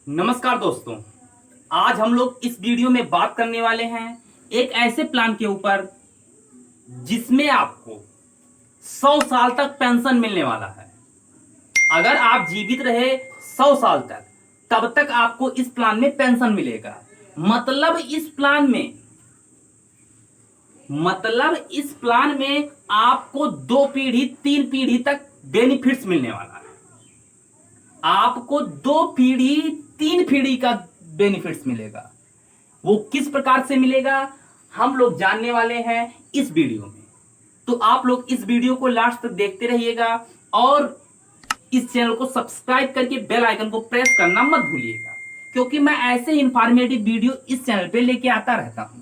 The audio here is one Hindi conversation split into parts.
नमस्कार दोस्तों। आज हम लोग इस वीडियो में बात करने वाले हैं एक ऐसे प्लान के ऊपर जिसमें आपको 100 साल तक पेंशन मिलने वाला है। अगर आप जीवित रहे 100 साल तक तब तक आपको इस प्लान में पेंशन मिलेगा। मतलब इस प्लान में आपको 2 पीढ़ी 3 पीढ़ी तक बेनिफिट्स मिलने वाला है। आपको 2 पीढ़ी 3 पीढ़ी का बेनिफिट्स मिलेगा। वो किस प्रकार से मिलेगा हम लोग जानने वाले हैं इस वीडियो में। तो आप लोग इस वीडियो को लास्ट तक देखते रहिएगा और इस चैनल को सब्सक्राइब करके बेल आइकन को प्रेस करना मत भूलिएगा, क्योंकि मैं ऐसे इंफॉर्मेटिव वीडियो इस चैनल पे लेके आता रहता हूं।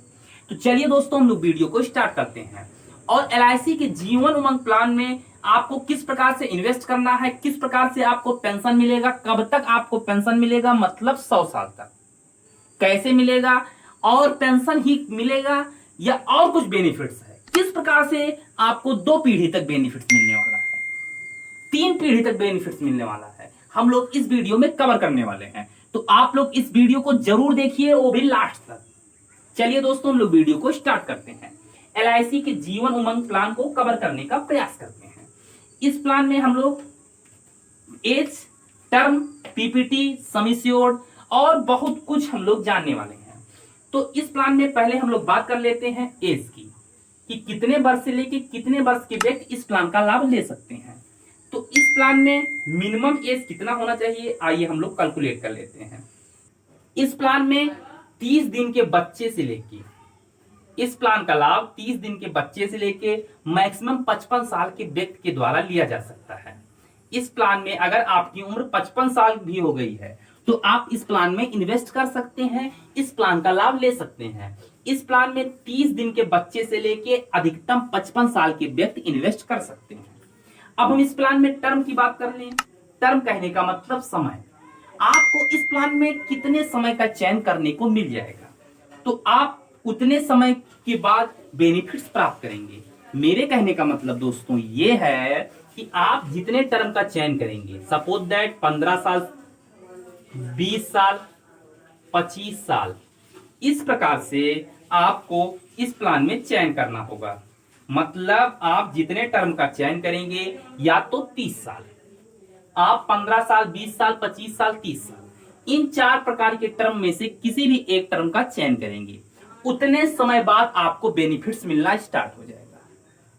तो चलिए दोस्तों, हम लोग वीडियो को स्टार्ट करते हैं। और एलआईसी के जीवन उमंग प्लान में आपको किस प्रकार से इन्वेस्ट करना है, किस प्रकार से आपको पेंशन मिलेगा, कब तक आपको पेंशन मिलेगा, मतलब 100 साल तक कैसे मिलेगा, और पेंशन ही मिलेगा या और कुछ बेनिफिट्स है, किस प्रकार से आपको 2 पीढ़ी तक बेनिफिट्स मिलने वाला है, 3 पीढ़ी तक बेनिफिट्स मिलने वाला है, हम लोग इस वीडियो में कवर करने वाले हैं। तो आप लोग इस वीडियो को जरूर देखिए, वो भी लास्ट तक। चलिए दोस्तों, हम लोग वीडियो को स्टार्ट करते हैं। एलआईसी के जीवन उमंग प्लान को कवर करने का प्रयास करते हैं। इस प्लान में हम लोग age, term, PPT, sum assured और बहुत कुछ हम लोग जानने वाले हैं। तो इस प्लान में पहले हम लोग बात कर लेते हैं एज की, कि कितने वर्ष से लेके कितने वर्ष के व्यक्ति इस प्लान का लाभ ले सकते हैं। तो इस प्लान में मिनिमम एज कितना होना चाहिए, आइए हम लोग कैलकुलेट कर लेते हैं। इस प्लान में 30 दिन के बच्चे से लेके इस प्लान का लाभ 30 दिन के बच्चे से लेके मैक्सिमम 55 साल के व्यक्ति के द्वारा लिया जा सकता है। इस प्लान में अगर आपकी उम्र 55 साल भी हो गई है तो आप इस प्लान में इन्वेस्ट कर सकते हैं, इस प्लान का लाभ ले सकते हैं। इस प्लान में 30 दिन के बच्चे से लेके अधिकतम 55 साल के व्यक्ति इन्वेस्ट कर सकते हैं। अब हम इस प्लान में टर्म की बात कर लें। टर्म कहने का मतलब समय। आपको इस प्लान में कितने समय का चयन करने को मिल जाएगा, तो आप उतने समय के बाद बेनिफिट्स प्राप्त करेंगे। मेरे कहने का मतलब दोस्तों ये है कि आप जितने टर्म का चयन करेंगे, सपोज दैट 15 साल, 20 साल, 25 साल, इस प्रकार से आपको इस प्लान में चयन करना होगा। मतलब आप जितने टर्म का चयन करेंगे, या तो 30 साल, आप 15 साल, 20 साल, 25 साल, 30 साल, इन 4 प्रकार के टर्म में से किसी भी एक टर्म का चयन करेंगे, उतने समय बाद आपको बेनिफिट्स मिलना स्टार्ट हो जाएगा।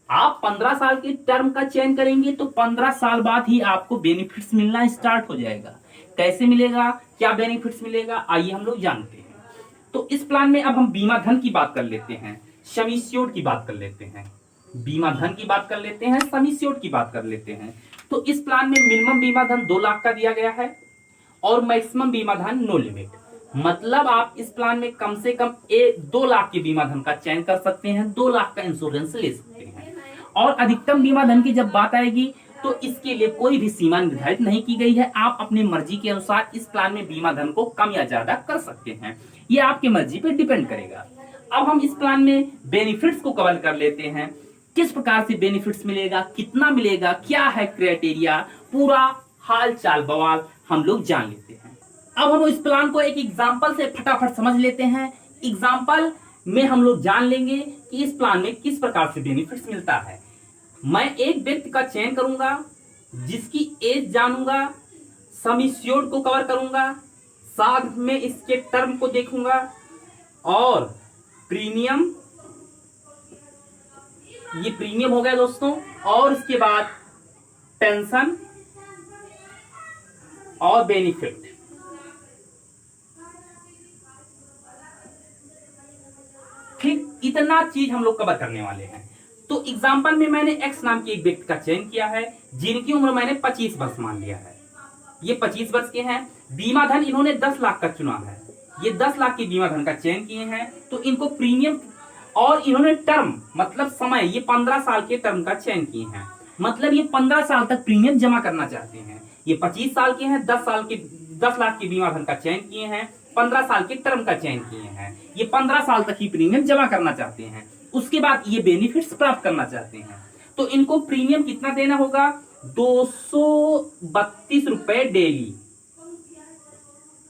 आप 15 साल के टर्म का चयन करेंगे तो 15 साल बाद ही आपको बेनिफिट्स मिलना स्टार्ट हो जाएगा। कैसे मिलेगा, क्या बेनिफिट्स मिलेगा, आइए हम लोग जानते हैं। तो इस प्लान में अब हम बीमा धन की बात कर लेते हैं, सम एश्योर्ड की बात कर लेते हैं, बीमा धन की बात कर लेते हैं, सम एश्योर्ड की बात कर लेते हैं। तो इस प्लान में मिनिमम बीमा धन 2 लाख का दिया गया है और मैक्सिमम बीमा धन नो लिमिट। मतलब आप इस प्लान में कम से कम 2 लाख के बीमा धन का चयन कर सकते हैं, 2 लाख का इंश्योरेंस ले सकते हैं। और अधिकतम बीमा धन की जब बात आएगी तो इसके लिए कोई भी सीमा निर्धारित नहीं की गई है। आप अपनी मर्जी के अनुसार इस प्लान में बीमा धन को कम या ज्यादा कर सकते हैं, ये आपकी मर्जी पे डिपेंड करेगा। अब हम इस प्लान में बेनिफिट्स को कवर कर लेते हैं। किस प्रकार से बेनिफिट्स मिलेगा, कितना मिलेगा, क्या है क्राइटेरिया, पूरा हाल चाल बवाल हम लोग जान लेते हैं। अब हम इस प्लान को एक एग्जांपल से फटाफट समझ लेते हैं। एग्जांपल में हम लोग जान लेंगे कि इस प्लान में किस प्रकार से बेनिफिट्स मिलता है। मैं एक व्यक्ति का चयन करूंगा जिसकी एज जानूंगा, सम एश्योर्ड को कवर करूंगा, साथ में इसके टर्म को देखूंगा और प्रीमियम, ये प्रीमियम हो गया दोस्तों, और इसके बाद पेंशन और बेनिफिट। ठीक, इतना चीज हम लोग कवर करने वाले हैं। तो एग्जांपल में मैंने एक्स नाम के एक व्यक्ति का चयन किया है जिनकी उम्र मैंने 25 वर्ष मान लिया है। ये 25 वर्ष के हैं। बीमा धन इन्होंने 10 लाख का चुना है, ये 10 लाख के बीमा धन का चयन किए हैं। तो इनको प्रीमियम और इन्होंने टर्म मतलब समय, ये 15 साल के टर्म का चयन किए हैं। मतलब ये 15 साल तक प्रीमियम जमा करना चाहते हैं। ये 25 साल के हैं, 10 लाख के बीमा धन का चयन किए हैं, 15 साल के टर्म का चयन किए हैं। ये 15 साल तक ही प्रीमियम जमा करना चाहते हैं। उसके बाद ये बेनिफिट्स प्राप्त करना चाहते हैं। तो इनको प्रीमियम कितना देना होगा, 232 रुपए डेली।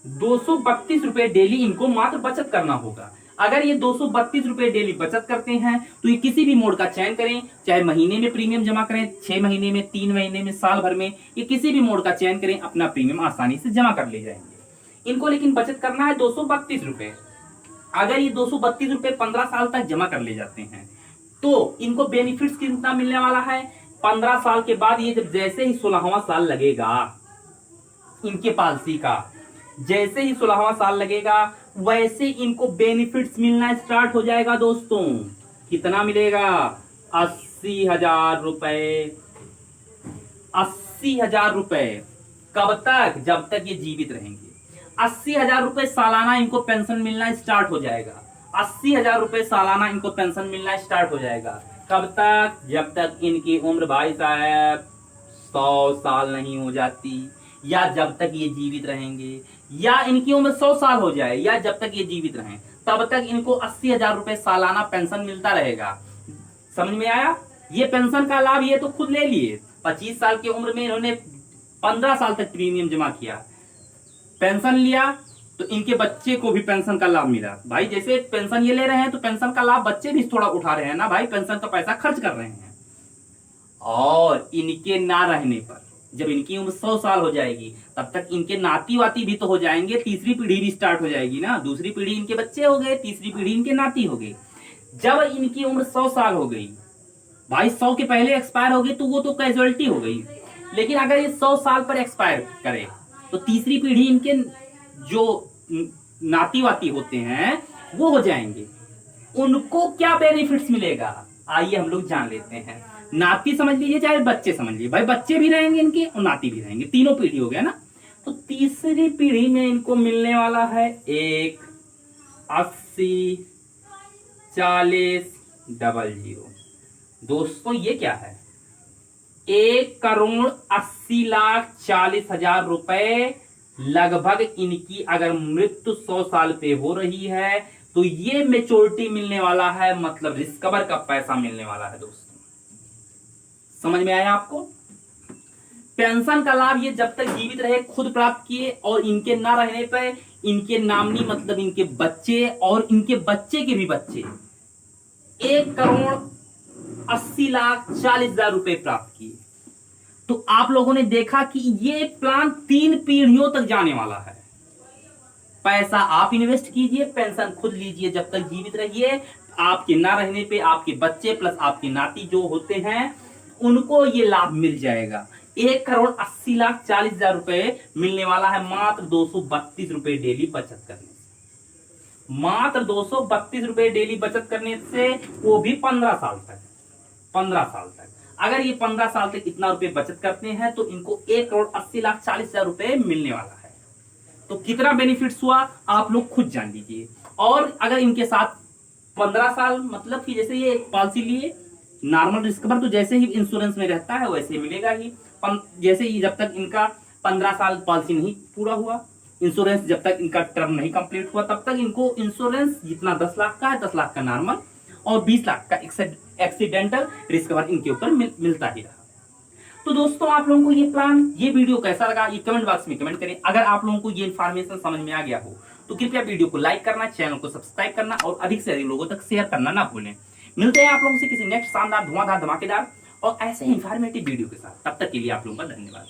232 रुपए डेली इनको मात्र बचत करना होगा। अगर ये 232 रुपए डेली बचत करते हैं तो ये किसी भी मोड का चयन करें, चाहे महीने में प्रीमियम जमा करें, 6 महीने में, 3 महीने में, साल भर में, ये किसी भी मोड का चयन करें, अपना प्रीमियम आसानी से जमा कर ले जाएंगे। इनको लेकिन बचत करना है 232 रुपए। अगर ये 232 रुपए 15 साल तक जमा कर ले जाते हैं तो इनको बेनिफिट्स कितना मिलने वाला है? 15 साल के बाद ये जब जैसे ही 16वां साल लगेगा इनके पॉलिसी का, जैसे ही 16वां साल लगेगा वैसे इनको बेनिफिट्स मिलना स्टार्ट हो जाएगा दोस्तों। कितना मिलेगा? 80,000 रुपए। 80,000 रुपए कब तक? जब तक ये जीवित रहेंगे। 80,000 रुपए सालाना इनको पेंशन मिलना स्टार्ट हो जाएगा। 80,000 रुपए सालाना इनको पेंशन मिलना स्टार्ट हो जाएगा। कब तक? जब तक इनकी उम्र भाई साहब 100 साल नहीं हो जाती, या जब तक ये जीवित रहेंगे, या इनकी उम्र 100 साल हो जाए, या जब तक ये जीवित रहें तब तक इनको 80,000 रुपए सालाना पेंशन मिलता रहेगा। समझ में आया? ये पेंशन का लाभ ये तो खुद ले लिए। 25 साल की उम्र में इन्होंने 15 साल तक प्रीमियम जमा किया, पेंशन लिया, तो इनके बच्चे को भी पेंशन का लाभ मिला। भाई जैसे पेंशन ये ले रहे हैं तो पेंशन का लाभ बच्चे भी थोड़ा उठा रहे हैं ना भाई, पेंशन का पैसा खर्च कर रहे हैं। और इनके ना रहने पर जब इनकी उम्र 100 साल हो जाएगी तब तक इनके नाती वाती भी तो हो जाएंगे, तीसरी पीढ़ी भी स्टार्ट हो जाएगी ना। दूसरी पीढ़ी इनके बच्चे हो गए, तीसरी पीढ़ी इनके नाती हो गए। जब इनकी उम्र 100 साल हो गई, भाई 100 के पहले एक्सपायर हो गई तो वो तो कैजुअलिटी हो गई। लेकिन अगर ये 100 साल पर एक्सपायर करे तो तीसरी पीढ़ी इनके जो नाती वाती होते हैं वो हो जाएंगे। उनको क्या बेनिफिट्स मिलेगा आइए हम लोग जान लेते हैं। नाती समझ लीजिए चाहे बच्चे समझ लीजिए, भाई बच्चे भी रहेंगे इनके और नाती भी रहेंगे, तीनों पीढ़ी हो गया ना। तो तीसरी पीढ़ी में इनको मिलने वाला है 1, 80, 40, 00। दोस्तों ये क्या है? 1,80,40,000 रुपए लगभग इनकी अगर मृत्यु 100 साल पे हो रही है तो ये मेच्योरिटी मिलने वाला है, मतलब रिस्कवर का पैसा मिलने वाला है दोस्तों। समझ में आया आपको? पेंशन का लाभ ये जब तक जीवित रहे खुद प्राप्त किए, और इनके ना रहने पर इनके नामनी मतलब इनके बच्चे और इनके बच्चे के भी बच्चे 1,80,40,000 रुपए प्राप्त किए। तो आप लोगों ने देखा कि ये प्लान 3 पीढ़ियों तक जाने वाला है। पैसा आप इन्वेस्ट कीजिए, पेंशन खुद लीजिए, जब तक जीवित रहिए। आपके ना रहने पे आपके बच्चे प्लस आपके नाती जो होते हैं उनको ये लाभ मिल जाएगा। 1,80,40,000 रुपए मिलने वाला है मात्र 232 रुपए डेली बचत करने से। मात्र 232 रुपए डेली बचत करने से, वो भी 15 साल तक। 15 साल तक अगर ये 15 साल तक इतना रुपए बचत करते हैं तो इनको 1,80,40,000 रुपए मिलने वाला है। तो कितना बेनिफिट्स हुआ आप लोग खुद जान लीजिए। और अगर इनके साथ 15 साल मतलब कि जैसे ये पॉलिसी लिए नॉर्मल रिस्कवर तो जैसे ही इंश्योरेंस में रहता है वैसे मिलेगा ही। जैसे ही जब तक इनका 15 साल पॉलिसी नहीं पूरा हुआ, इंश्योरेंस जब तक इनका टर्म नहीं कंप्लीट हुआ, तब तक इनको इंश्योरेंस जितना 10 लाख का है 10 लाख का नॉर्मल और 20 लाख का एक्सीडेंटल रिस्कवर इनके ऊपर मिलता ही रहा। तो दोस्तों आप लोगों को ये प्लान, ये वीडियो कैसा लगा ये कमेंट बॉक्स में कमेंट करें। अगर आप लोगों को ये इन्फॉर्मेशन समझ में आ गया हो तो कृपया वीडियो को लाइक करना, चैनल को सब्सक्राइब करना और अधिक से अधिक लोगों तक शेयर करना ना भूलें। मिलते हैं आप लोगों से किसी नेक्स्ट शानदार धुआंधार धमाकेदार और ऐसे इंफॉर्मेटिव वीडियो के साथ। तब तक के लिए आप लोगों का धन्यवाद।